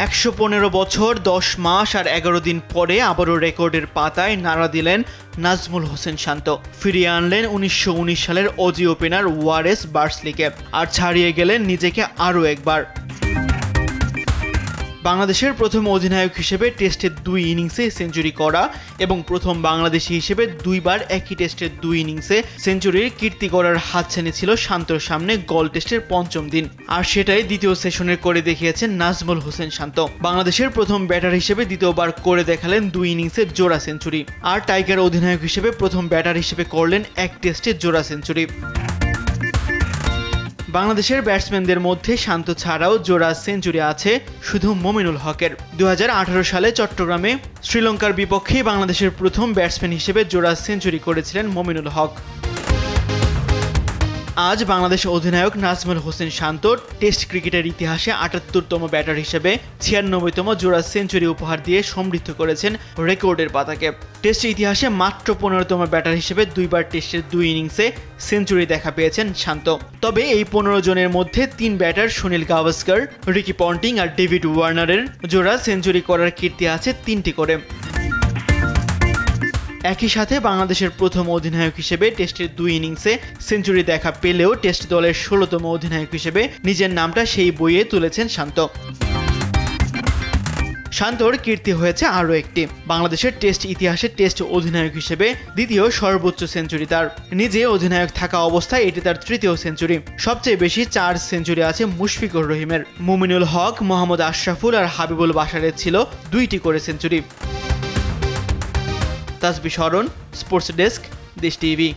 115 বছর 10 মাস আর 11 দিন পরে আবারও রেকর্ডের পাতায় নাড়া দিলেন নাজমুল হোসেন শান্ত। ফিরিয়ে আনলেন 1919 সালের অজি ওপেনার ওয়ারেস বার্সলিকে, আর ছাড়িয়ে গেলেন নিজেকে আরও একবার। বাংলাদেশের প্রথম অধিনায়ক হিসেবে টেস্টের 2 ইনিংসে সেঞ্চুরি করা এবং প্রথম বাংলাদেশি হিসেবে 2বার একই টেস্টের 2 ইনিংসে সেঞ্চুরির কীর্তি করার হাতছানি ছিল শান্তর সামনে গল টেস্টের 5ম দিন, আর সেটাই দ্বিতীয় সেশনের করে দেখিয়েছেন নাজমুল হোসেন শান্ত। বাংলাদেশের প্রথম ব্যাটার হিসেবে দ্বিতীয়বার করে দেখালেন 2 ইনিংসে জোড়া সেঞ্চুরি, আর টাইগার অধিনায়ক হিসেবে প্রথম ব্যাটার হিসেবে করলেন এক টেস্টে জোড়া সেঞ্চুরি। বাংলাদেশের ব্যাটসম্যানদের মধ্যে শান্ত ছাড়াও জোড়া সেঞ্চুরি আছে শুধু মমিনুল হকের। 2018 সালে চট্টগ্রামে শ্রীলঙ্কার বিপক্ষে বাংলাদেশের প্রথম ব্যাটসম্যান হিসেবে জোড়া সেঞ্চুরি করেছিলেন মমিনুল হক। আজ বাংলাদেশ অধিনায়ক নাজমুল হোসেন শান্ত টেস্ট ক্রিকেটের ইতিহাসে 78তম ব্যাটার হিসেবে 96তম জোড়া সেঞ্চুরি উপহার দিয়ে সমৃদ্ধ করেছেন রেকর্ডের পাতাকে। টেস্ট ইতিহাসে মাত্র 15তম ব্যাটার হিসেবে 2বার টেস্টের 2 ইনিংসে সেঞ্চুরি দেখা পেয়েছেন শান্ত। তবে এই 15 জনের মধ্যে 3 batter Sunil Gavaskar, Ricky Ponting আর ডেভিড ওয়ার্নারের জোড়া সেঞ্চুরি করার কীর্তি আছে 3টি করে। একই সাথে বাংলাদেশের প্রথম অধিনায়ক হিসেবে টেস্টের 2 ইনিংসে সেঞ্চুরি দেখা পেলেও টেস্ট দলের 16তম অধিনায়ক হিসেবে নিজের নামটা সেই বইয়ে তুলেছেন শান্ত। শান্তর কীর্তি হয়েছে আরও একটি, বাংলাদেশের টেস্ট ইতিহাসে টেস্ট অধিনায়ক হিসেবে দ্বিতীয় সর্বোচ্চ সেঞ্চুরি তার। নিজে অধিনায়ক থাকা অবস্থায় এটি তার 3য় সেঞ্চুরি। সবচেয়ে বেশি 4 সেঞ্চুরি আছে মুশফিকুর রহিমের। মুমিনুল হক, মোহাম্মদ আশরাফুল আর হাবিবুল বাশারের ছিল 2টি করে সেঞ্চুরি। তাসবিহ শরণ, স্পোর্টস ডেস্ক, দেশ টিভি।